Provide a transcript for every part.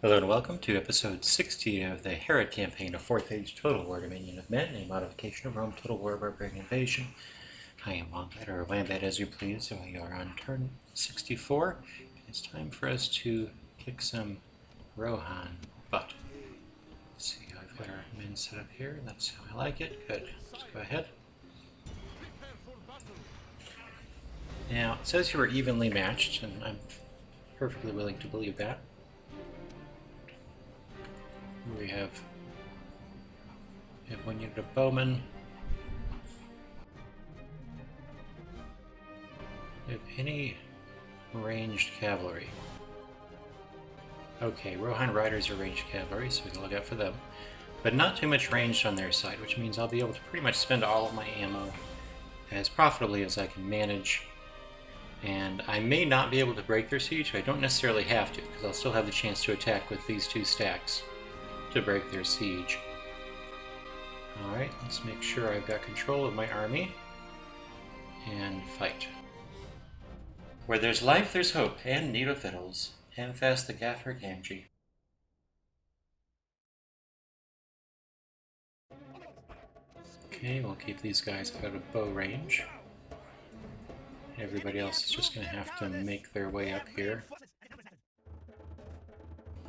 Hello and welcome to episode 60 of the Harad campaign of 4th Age Total War Dominion of Men, a modification of Rome Total War Barbarian Invasion. I am Wombat, or Wombat as you please, so we are on turn 64. It's time for us to kick some Rohan butt. Let's see, I've got our men set up here, that's how I like it. Good, let's go ahead. Now, it says you were evenly matched, and I'm perfectly willing to believe that. We have one unit of bowmen. We have any ranged cavalry. Okay, Rohan riders are ranged cavalry, so we can look out for them. But not too much ranged on their side, which means I'll be able to pretty much spend all of my ammo as profitably as I can manage. And I may not be able to break their siege, but I don't necessarily have to, because I'll still have the chance to attack with these two stacks to break their siege. Alright, let's make sure I've got control of my army and fight. Where there's life, there's hope, and need of victuals. Hand fast the Gaffer Gamgee. Okay, we'll keep these guys out of bow range. Everybody else is just going to have to make their way up here.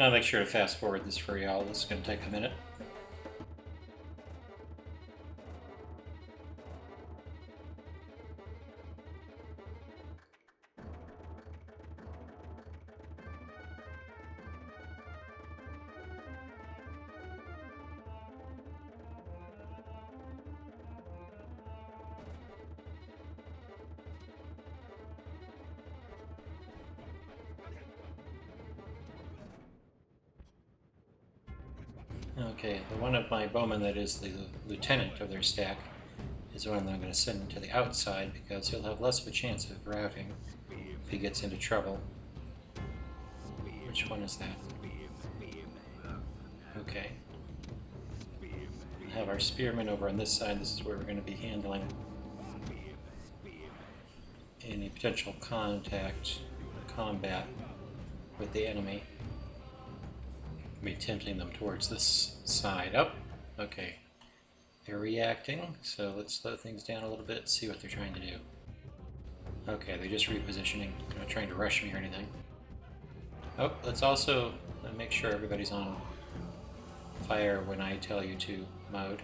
I'll make sure to fast forward this for y'all. This is going to take a minute. Okay, the one of my bowmen that is the lieutenant of their stack is the one that I'm going to send to the outside because he'll have less of a chance of routing if he gets into trouble. Which one is that? Okay. We'll have our spearmen over on this side. This is where we're going to be handling any potential contact or combat with the enemy. Be tempting them towards this side. Up. Oh, okay. They're reacting, so let's slow things down a little bit, see what they're trying to do. Okay, they're just repositioning. They're not trying to rush me or anything. Oh, let's also make sure everybody's on fire when I tell you to mode.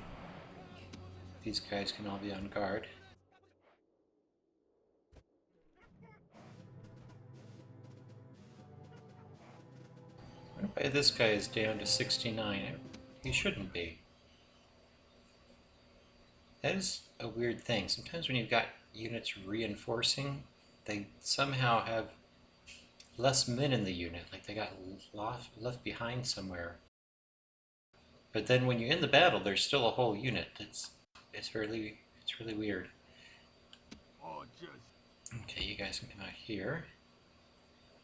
These guys can all be on guard. This guy is down to 69. He shouldn't be. That is a weird thing. Sometimes when you've got units reinforcing, they somehow have less men in the unit, like they got left behind somewhere. But then when you end the battle, there's still a whole unit. It's really weird. Okay, you guys can come out here.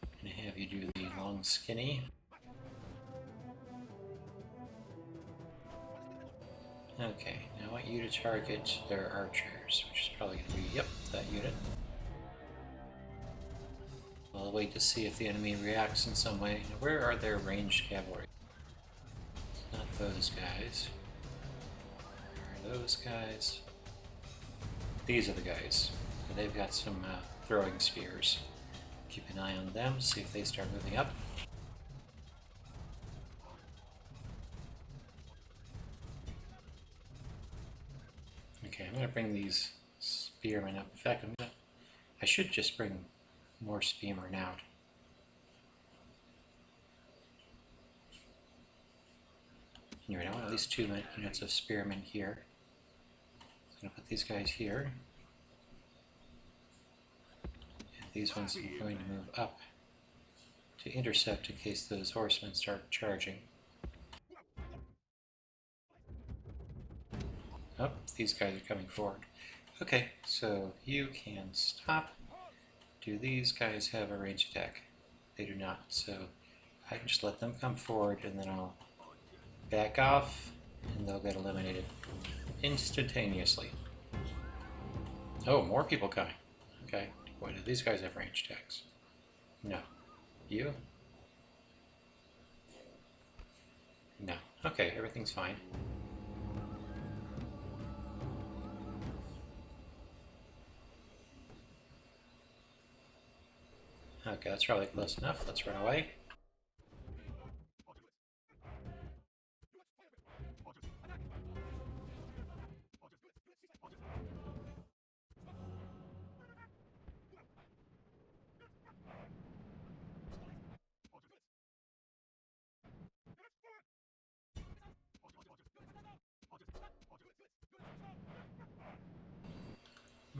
I'm gonna have you do the long skinny. Okay, now I want you to target their archers, which is probably going to be, yep, that unit. I'll wait to see if the enemy reacts in some way. Now, where are their ranged cavalry? Not those guys. Where are those guys? These are the guys. And they've got some throwing spears. Keep an eye on them, see if they start moving up. Okay, I'm going to bring these spearmen up. In fact, I should just bring more spearmen out. Anyway, I want at least 2 units of spearmen here. I'm going to put these guys here. And these ones are going to move up to intercept in case those horsemen start charging. Oh, these guys are coming forward. Okay, so you can stop. Do these guys have a ranged attack? They do not, so I can just let them come forward and then I'll back off and they'll get eliminated instantaneously. Oh, more people coming. Okay, boy, do these guys have ranged attacks? No. You? No. Okay, everything's fine. Okay, that's probably close enough. Let's run away.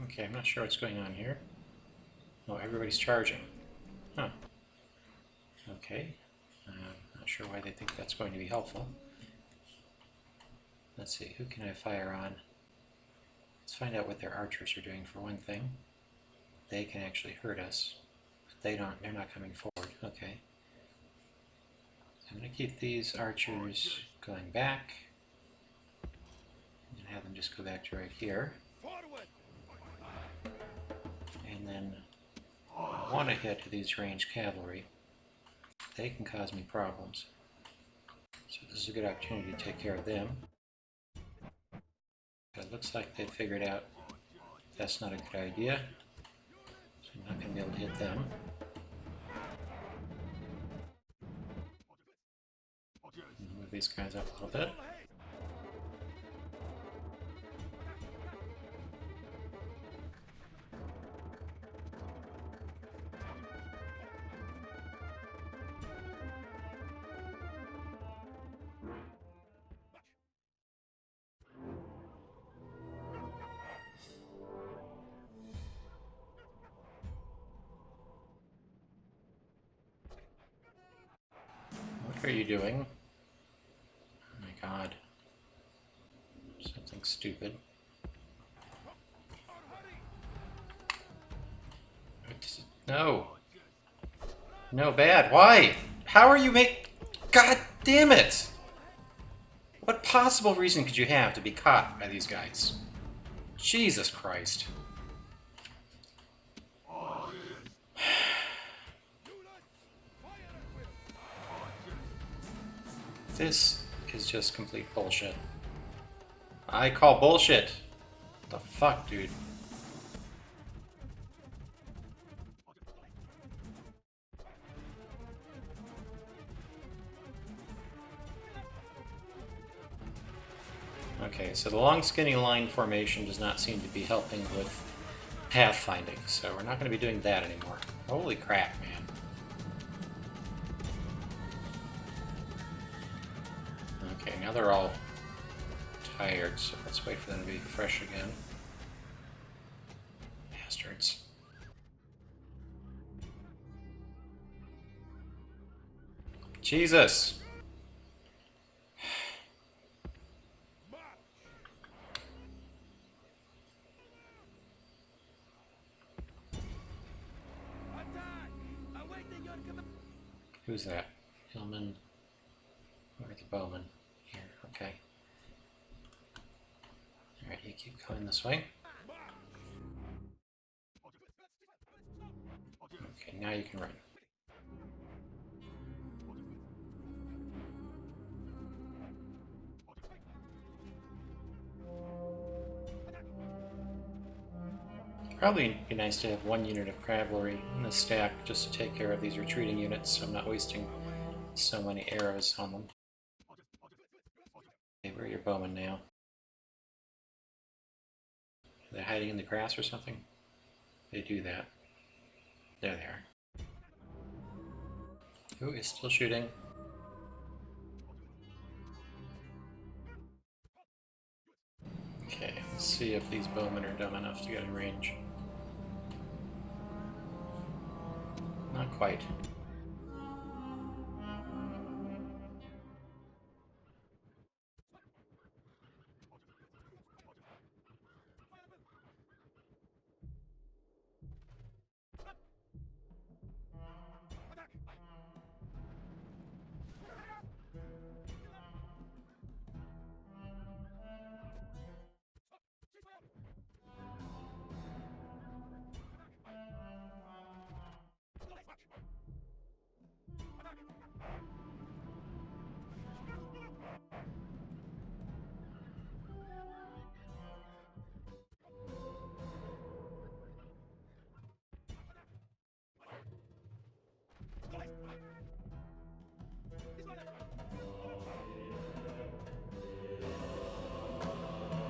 Okay, I'm not sure what's going on here. Oh, everybody's charging. Huh. Okay. Not sure why they think that's going to be helpful. Let's see, who can I fire on? Let's find out what their archers are doing for one thing. They can actually hurt us. But they're not coming forward. Okay. I'm going to keep these archers going back. And have them just go back to right here. And then I want to hit these ranged cavalry. They can cause me problems. So this is a good opportunity to take care of them. But it looks like they figured out that's not a good idea. So I'm not going to be able to hit them. Move these guys up a little bit. What are you doing? Oh my god. Something stupid. No. No, bad. Why? How are you God damn it! What possible reason could you have to be caught by these guys? Jesus Christ. This is just complete bullshit. I call bullshit. What the fuck, dude? Okay, so the long skinny line formation does not seem to be helping with pathfinding, so we're not going to be doing that anymore. Holy crap, man. Okay, now they're all tired, so let's wait for them to be fresh again. Bastards. Jesus! Who's that? Hillman? Or the bowman? Here, okay. Alright, you keep going this way. Okay, now you can run. Probably be nice to have one unit of cavalry in the stack just to take care of these retreating units, so I'm not wasting so many arrows on them. Okay, where are your bowmen now? Are they hiding in the grass or something? They do that. There they are. Who is still shooting? Okay, let's see if these bowmen are dumb enough to get in range. Not quite.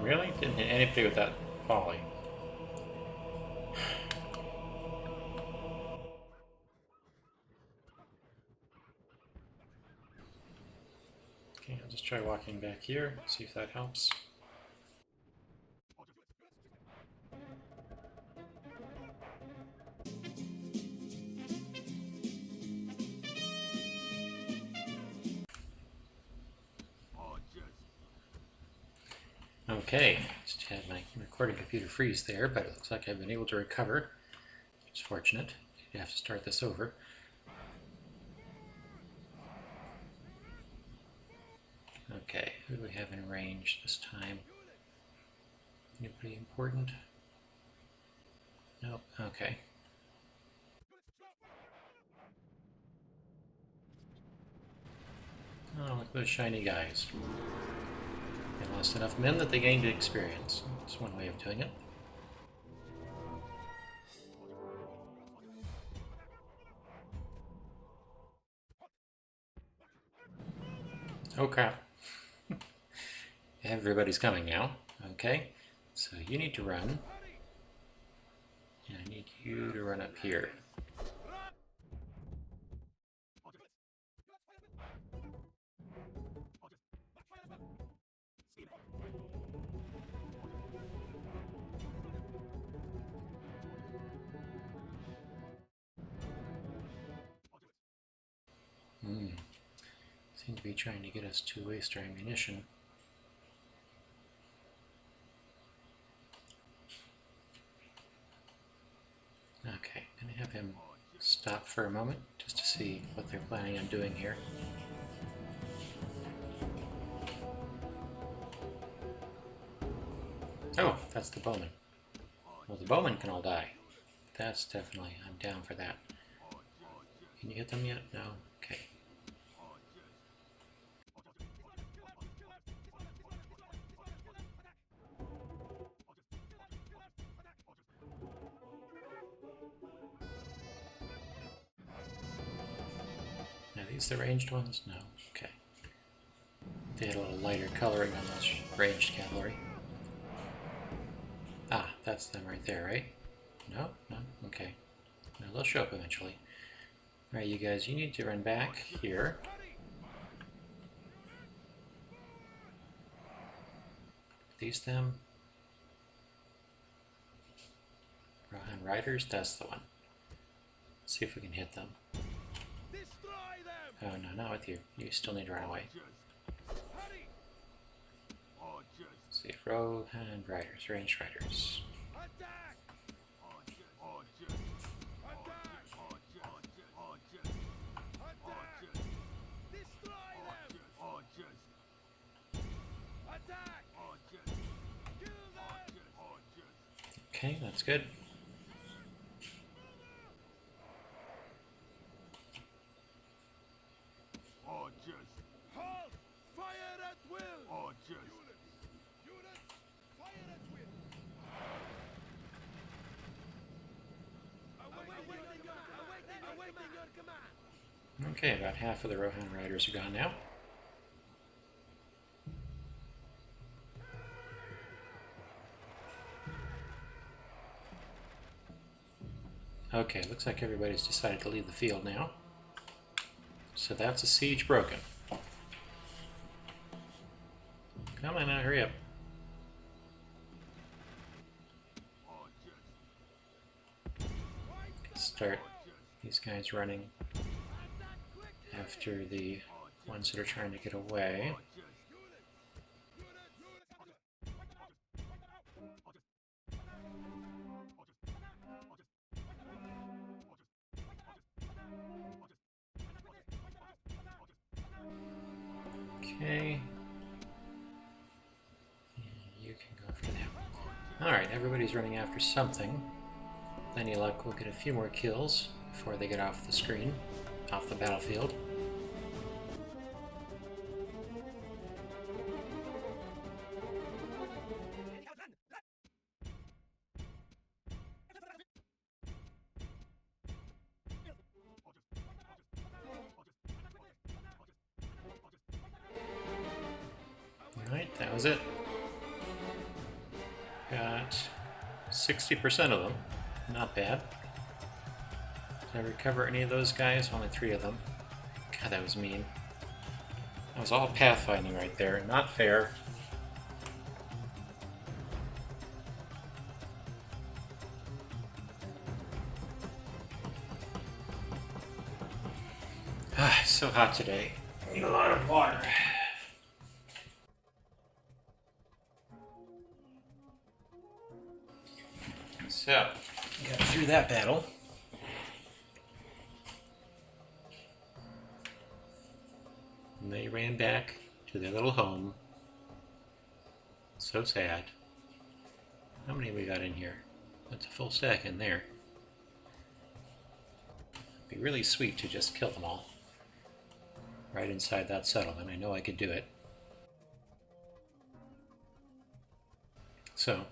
Really? Didn't hit anybody with that volley. Okay, I'll just try walking back here, see if that helps. Okay, just had my recording computer freeze there, but it looks like I've been able to recover. It's fortunate. You have to start this over. Okay, who do we have in range this time? Anybody important? Nope, okay. Oh, look at those shiny guys. They lost enough men that they gained experience. That's one way of doing it. Oh crap. Everybody's coming now. Okay, so you need to run. And I need you to run up here. Seem to be trying to get us to waste our ammunition. Okay, I'm going to have him stop for a moment just to see what they're planning on doing here. Oh, that's the bowman. Well, the bowmen can all die. That's definitely, I'm down for that. Can you hit them yet? No? Okay. Are these the ranged ones? No? Okay. They had a little lighter coloring on those ranged cavalry. Ah, that's them right there, right? No? No? Okay. No, they'll show up eventually. Alright, you guys, you need to run back here. These them? GRUHA riders? That's the one. Let's see if we can hit them. Oh no, not with you. You still need to run away. Let's see, GRUHA riders, ranged riders. Okay, that's good. Okay, about half of the Rohan riders are gone now. Okay, looks like everybody's decided to leave the field now. So that's a siege broken. Come on now, hurry up. Start these guys running after the ones that are trying to get away. Okay. You can go after them. Alright, everybody's running after something. With any luck, we'll get a few more kills before they get off the screen, off the battlefield. Alright, that was it. 60% of them. Not bad. Did I recover any of those guys? Only 3 of them. God, that was mean. That was all pathfinding right there. Not fair. Ah, it's so hot today. I need a lot of water. So, got through that battle. And they ran back to their little home. So sad. How many we got in here? That's a full stack in there. It'd be really sweet to just kill them all. Right inside that settlement. I know I could do it. So,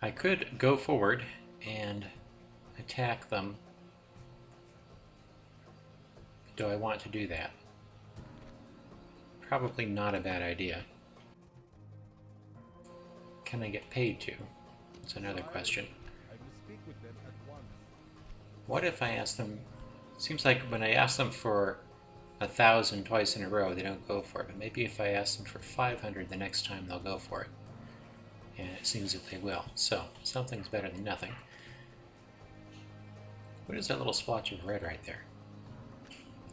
I could go forward and attack them. Do I want to do that? Probably not a bad idea. Can I get paid to? That's another question. What if I ask them... It seems like when I ask them for 1,000 twice in a row, they don't go for it. But maybe if I ask them for 500 the next time, they'll go for it. And it seems that they will. So, something's better than nothing. What is that little splotch of red right there?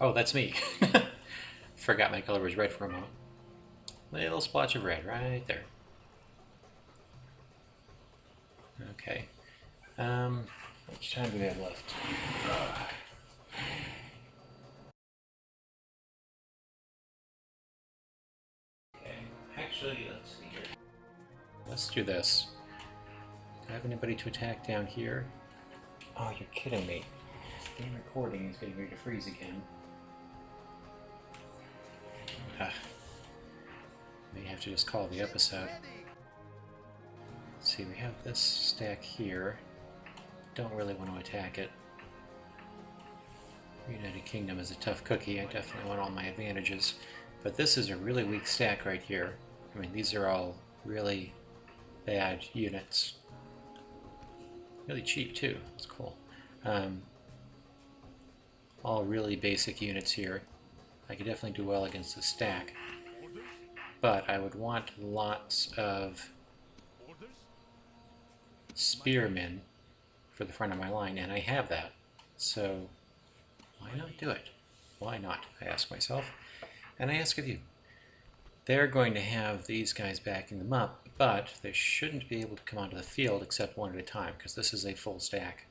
Oh, that's me. Forgot my color was red for a moment. Little splotch of red right there. Okay. How much time do we have left? Okay. Actually, let's see here. Let's do this. Do I have anybody to attack down here? Oh, you're kidding me. Game recording is getting ready to freeze again. May have to just call the episode. Let's see, we have this stack here. Don't really want to attack it. United Kingdom is a tough cookie. I definitely want all my advantages. But this is a really weak stack right here. I mean, these are all really bad units. Really cheap too. It's cool. All really basic units here. I could definitely do well against the stack. But I would want lots of spearmen for the front of my line, and I have that. So why not do it? Why not? I ask myself. And I ask of you. They're going to have these guys backing them up, but they shouldn't be able to come onto the field except one at a time, because this is a full stack.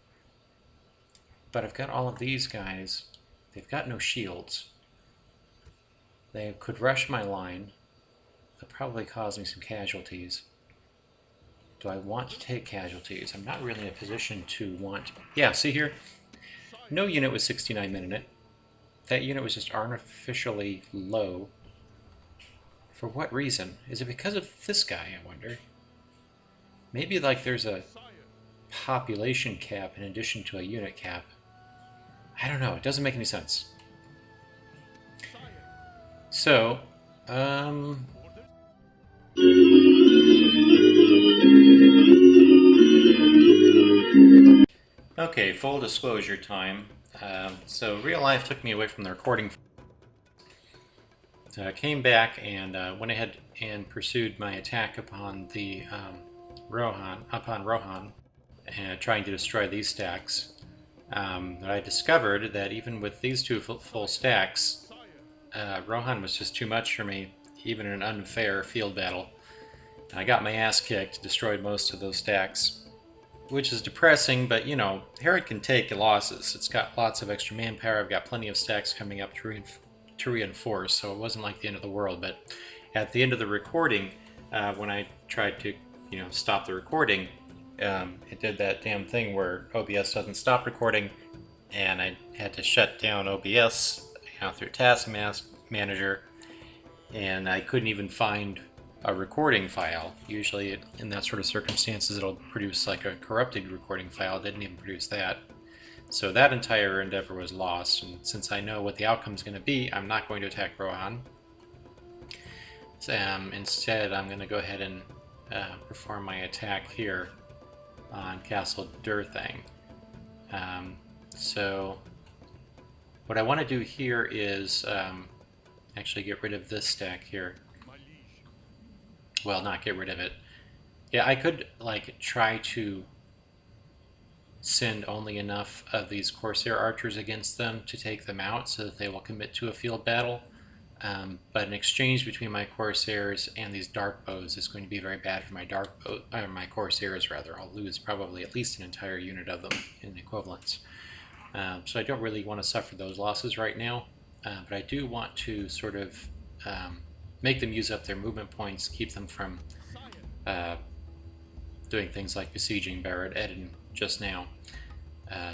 But I've got all of these guys. They've got no shields. They could rush my line. They'll probably cause me some casualties. Do I want to take casualties? I'm not really in a position to want... Yeah, see here? No unit was 69 men in it. That unit was just artificially low. For what reason? Is it because of this guy, I wonder? Maybe like there's a population cap in addition to a unit cap. I don't know, it doesn't make any sense. So, okay, full disclosure time. So real life took me away from the recording. So I came back and went ahead and pursued my attack upon the Rohan, and trying to destroy these stacks. But I discovered that even with these two full stacks, Rohan was just too much for me, even in an unfair field battle. I got my ass kicked, destroyed most of those stacks, which is depressing, but you know, Harad can take losses. It's got lots of extra manpower. I've got plenty of stacks coming up to reinforce, so it wasn't like the end of the world. But at the end of the recording, when I tried to, you know, stop the recording, it did that damn thing where OBS doesn't stop recording, and I had to shut down OBS, you know, through Task Manager, and I couldn't even find a recording file. Usually in that sort of circumstances it'll produce like a corrupted recording file. It didn't even produce that. So that entire endeavor was lost, and since I know what the outcome is going to be, I'm not going to attack Rohan. Instead, I'm going to go ahead and perform my attack here on Castle Durthang. So what I want to do here is actually get rid of this stack here. Well, not get rid of it. Yeah, I could like try to send only enough of these Corsair archers against them to take them out so that they will commit to a field battle. But an exchange between my Corsairs and these dark bows is going to be very bad for my my Corsairs rather. I'll lose probably at least an entire unit of them in equivalence. So I don't really want to suffer those losses right now, but I do want to sort of make them use up their movement points, keep them from doing things like besieging Barad Eden just now.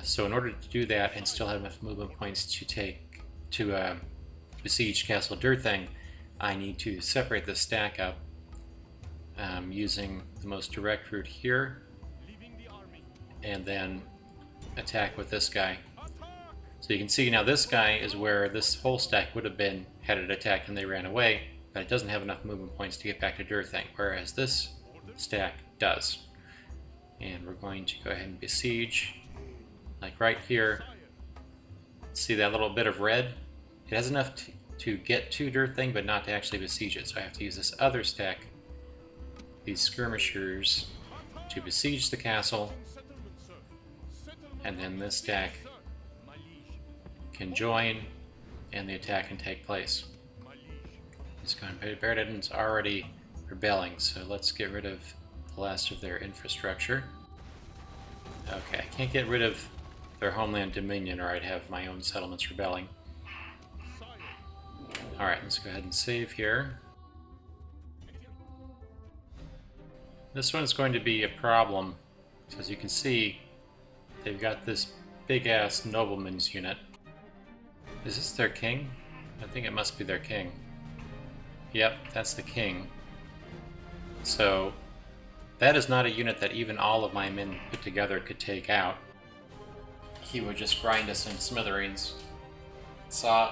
So in order to do that and still have enough movement points to besiege Castle Durthang, I need to separate the stack up using the most direct route here, and then attack with this guy. So you can see now this guy is where this whole stack would have been had it attacked and they ran away, but it doesn't have enough movement points to get back to Durthang, whereas this stack does. And we're going to go ahead and besiege, like right here. See that little bit of red? It has enough to get to Durthang, but not to actually besiege it. So I have to use this other stack, these skirmishers, to besiege the castle, and then this stack can join, and the attack can take place. Barad Eden's already rebelling, so let's get rid of the last of their infrastructure. Okay, I can't get rid of their homeland dominion, or I'd have my own settlements rebelling. Alright, let's go ahead and save here. This one's going to be a problem, because you can see they've got this big-ass nobleman's unit. Is this their king? I think it must be their king. Yep, that's the king. So that is not a unit that even all of my men put together could take out. He would just grind us in smithereens. So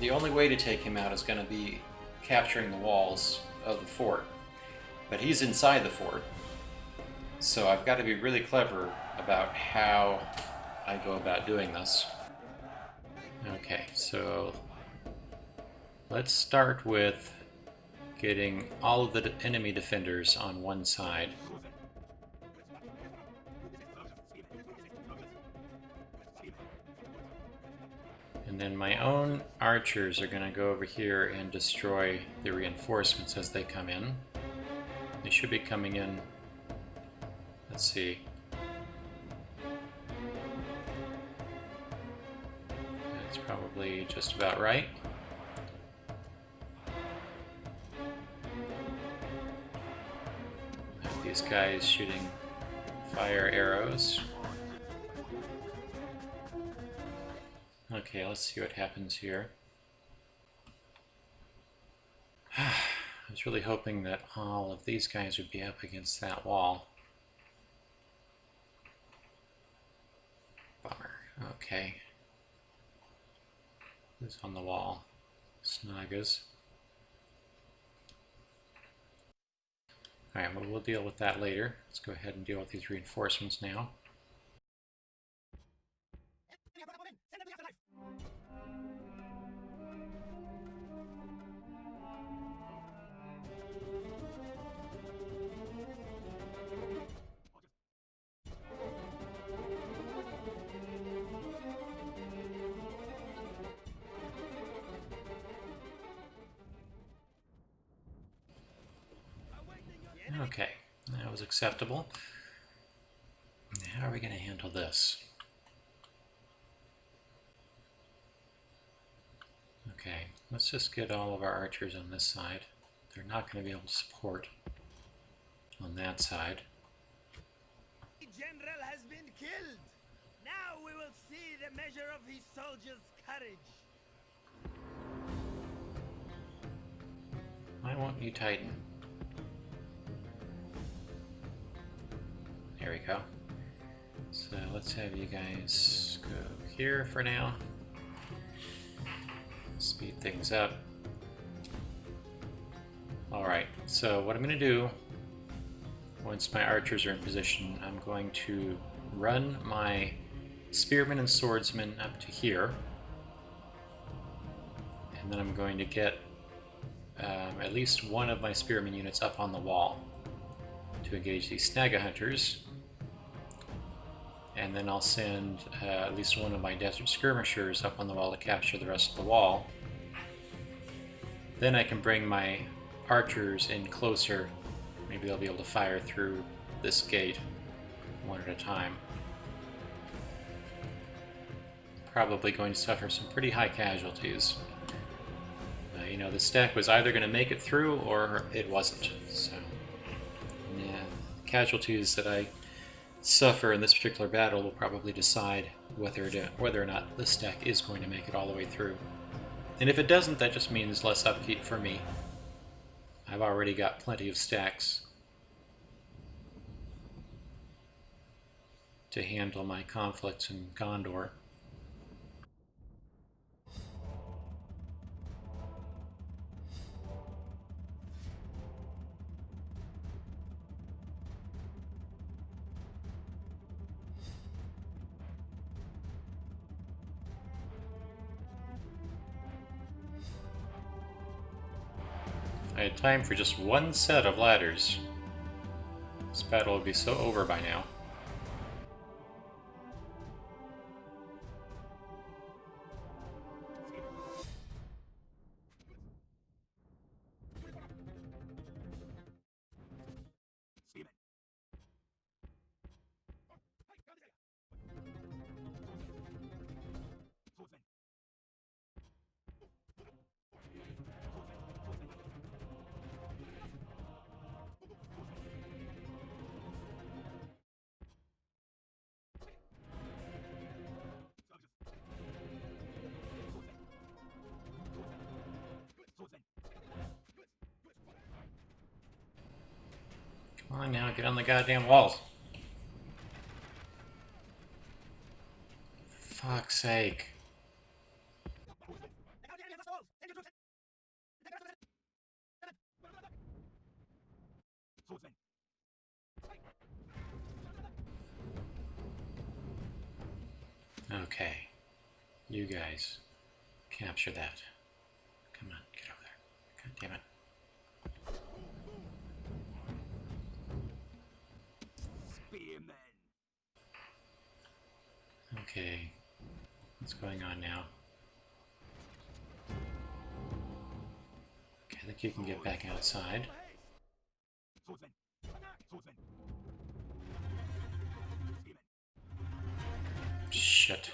the only way to take him out is going to be capturing the walls of the fort. But he's inside the fort, so I've got to be really clever about how I go about doing this. Okay, so let's start with getting all of the enemy defenders on one side. And then my own archers are going to go over here and destroy the reinforcements as they come in. They should be coming in, let's see. That's probably just about right. Have these guys shooting fire arrows. Okay, let's see what happens here. I was really hoping that all of these guys would be up against that wall. Bummer. Okay. Who's on the wall? Snagas. Alright, well, we'll deal with that later. Let's go ahead and deal with these reinforcements now. Okay, that was acceptable. How are we going to handle this? Okay, let's just get all of our archers on this side. They're not going to be able to support on that side. The general has been killed. Now we will see the measure of his soldiers' courage. I want you Titan. There we go. So let's have you guys go here for now. Speed things up. Alright, so what I'm going to do Once my archers are in position, I'm going to run my spearmen and swordsmen up to here. And then I'm going to get at least one of my spearmen units up on the wall to engage these Snaga hunters. And then I'll send at least one of my desert skirmishers up on the wall to capture the rest of the wall. Then I can bring my archers in closer. Maybe they'll be able to fire through this gate one at a time. Probably going to suffer some pretty high casualties. You know, the stack was either going to make it through or it wasn't. So, yeah, casualties that I suffer in this particular battle will probably decide whether or not this stack is going to make it all the way through. And if it doesn't, that just means less upkeep for me. I've already got plenty of stacks to handle my conflicts in Gondor. I had time for just one set of ladders. This battle would be so over by now. Come on now, get on the goddamn walls. Fuck's sake. Okay. You guys, capture that. Come on, get over there. God damn it. Okay, what's going on now? Okay, I think you can get back outside. Shit.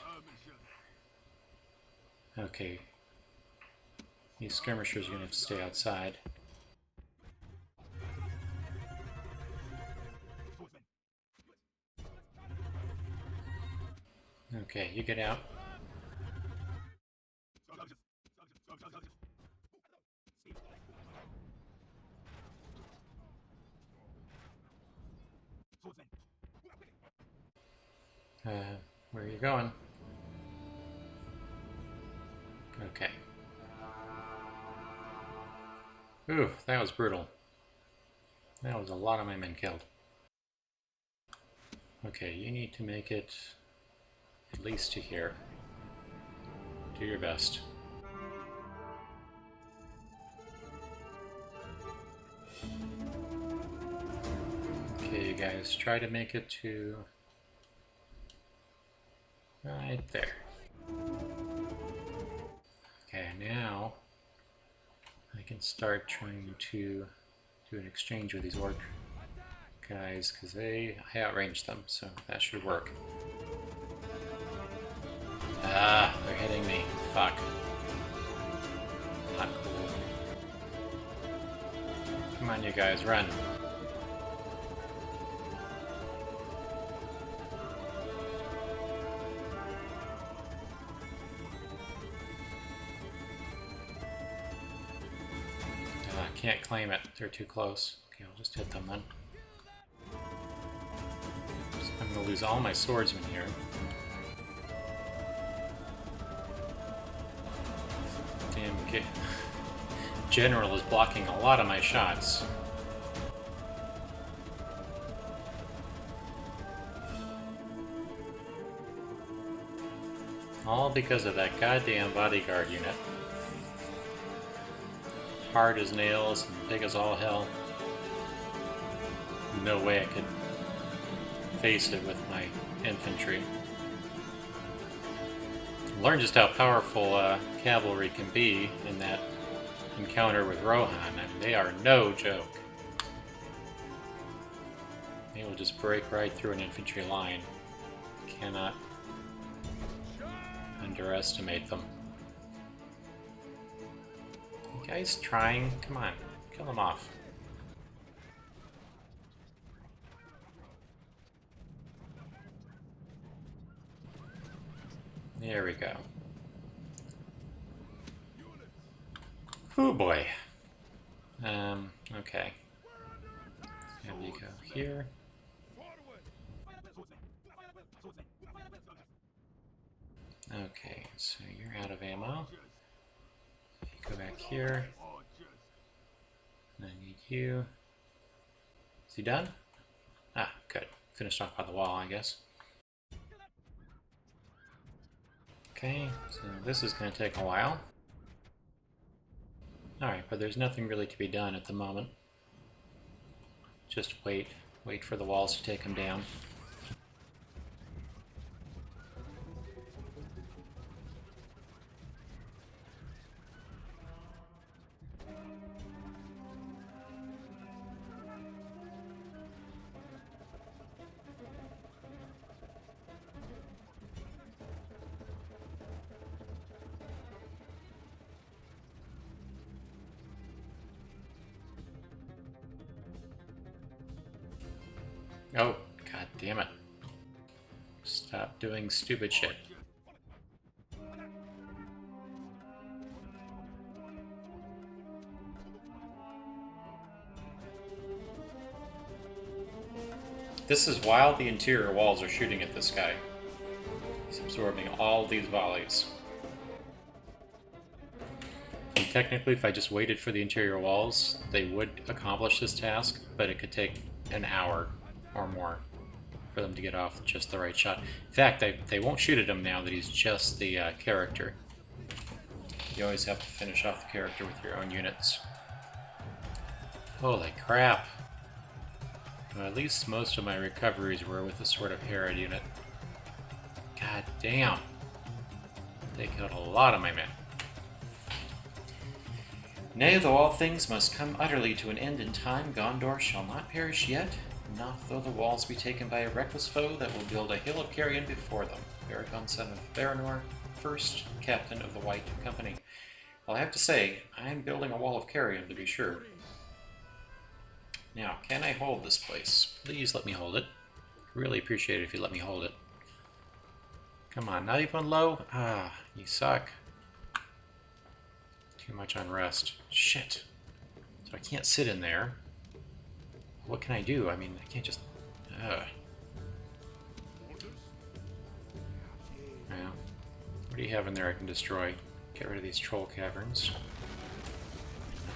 Okay. These skirmishers are going to have to stay outside. Okay, you get out. Where are you going? Okay. Ooh, that was brutal. That was a lot of my men killed. Okay, you need to make it at least to here. Do your best. Okay, you guys, try to make it to right there. Okay, now I can start trying to do an exchange with these orc guys, because I outranged them, so that should work. Ah, they're hitting me. Fuck. Not cool. Come on, you guys, run. Can't claim it. They're too close. Okay, I'll just hit them then. I'm going to lose all my swordsmen here. Damn General is blocking a lot of my shots. All because of that goddamn bodyguard unit. Hard as nails and big as all hell. No way I could face it with my infantry. Learn just how powerful cavalry can be in that encounter with Rohan. I mean, they are no joke. They will just break right through an infantry line. Cannot underestimate them. You guys trying? Come on, kill them off. There we go. Oh boy. Okay. Have you go here. Okay, so you're out of ammo. You go back here. I need you. Is he done? Ah, good. Finished off by the wall, I guess. Okay, so this is going to take a while. Alright, but there's nothing really to be done at the moment. Just wait for the walls to take them down. Oh, god damn it. Stop doing stupid shit. This is while the interior walls are shooting at this guy. He's absorbing all these volleys. And technically, if I just waited for the interior walls, they would accomplish this task, but it could take an hour or more for them to get off just the right shot. In fact, they won't shoot at him now that he's just the character. You always have to finish off the character with your own units. Holy crap. Well, at least most of my recoveries were with a sort of Harad unit. God damn. They killed a lot of my men. Nay, though all things must come utterly to an end in time, Gondor shall not perish yet, not though the walls be taken by a reckless foe that will build a hill of carrion before them. Baragon, son of Baranor, first captain of the White Company. Well, I have to say, I'm building a wall of carrion to be sure. Now, can I hold this place? Please let me hold it. Really appreciate it if you let me hold it. Come on, not even low? Ah, you suck. Too much unrest. Shit. So I can't sit in there. What can I do? I mean, I can't just... Well, what do you have in there I can destroy? Get rid of these troll caverns.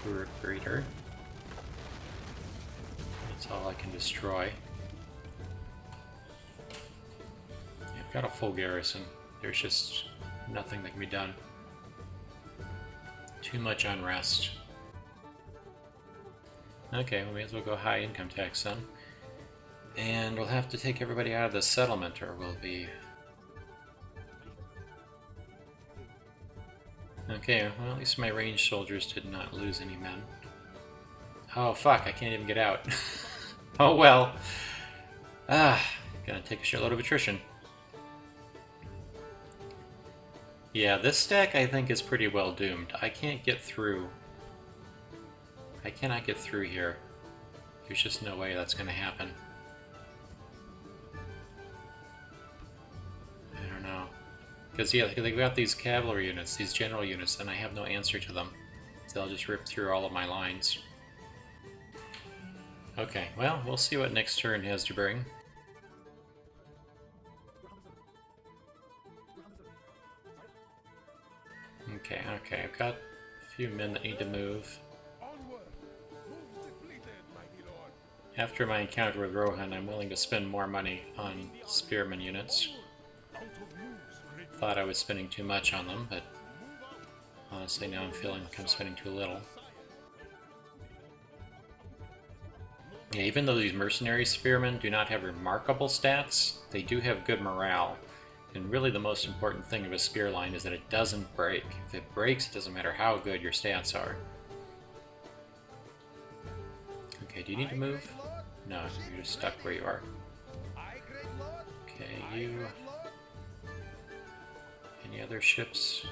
Brewer Breeder. That's all I can destroy. Yeah, I've got a full garrison. There's just nothing that can be done. Too much unrest. Okay, we may as well go high income tax then. And we'll have to take everybody out of the settlement or we'll be... Okay, well at least my ranged soldiers did not lose any men. Oh fuck, I can't even get out. Oh well. Gonna take a shitload of attrition. Yeah, this stack I think is pretty well doomed. I can't get through. I cannot get through here. There's just no way that's gonna happen. I don't know. Because yeah, they've got these cavalry units, these general units, and I have no answer to them. They'll just rip through all of my lines. Okay, well, we'll see what next turn has to bring. Okay, I've got a few men that need to move. After my encounter with Rohan, I'm willing to spend more money on spearman units. thought I was spending too much on them, but honestly now I'm feeling like I'm spending too little. Yeah, even though these mercenary spearmen do not have remarkable stats, they do have good morale. And really the most important thing of a spear line is that it doesn't break. If it breaks, it doesn't matter how good your stats are. Okay, do you need to move? No, you're just stuck where you are. Okay, you... Any other ships?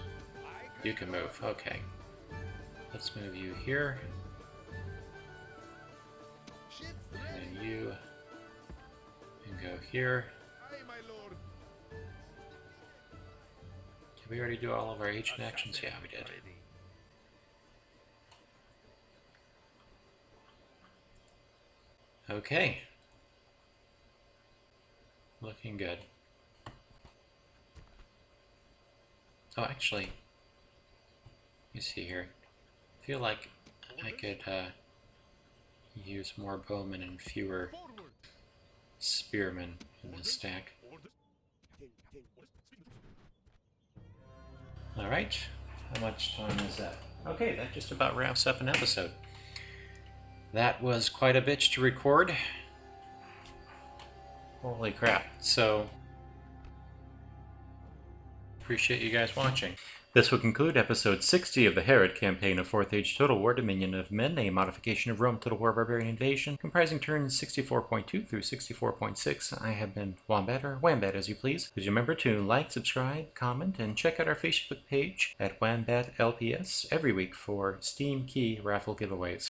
You can move, okay. Let's move you here. And then you... And go here. Did we already do all of our agent actions? Yeah, we did. Okay. Looking good. Oh, actually, let me see here. I feel like I could use more bowmen and fewer spearmen in this stack. Alright, how much time is that? Okay, that just about wraps up an episode. That was quite a bitch to record. Holy crap. So, appreciate you guys watching. This will conclude episode 60 of the Harad campaign of 4th Age Total War Dominion of Men, a modification of Rome Total War Barbarian Invasion, comprising turns 64.2 through 64.6. I have been Wombat, or Wambat as you please. Please remember to like, subscribe, comment, and check out our Facebook page at Wombat LPs every week for Steam Key raffle giveaways.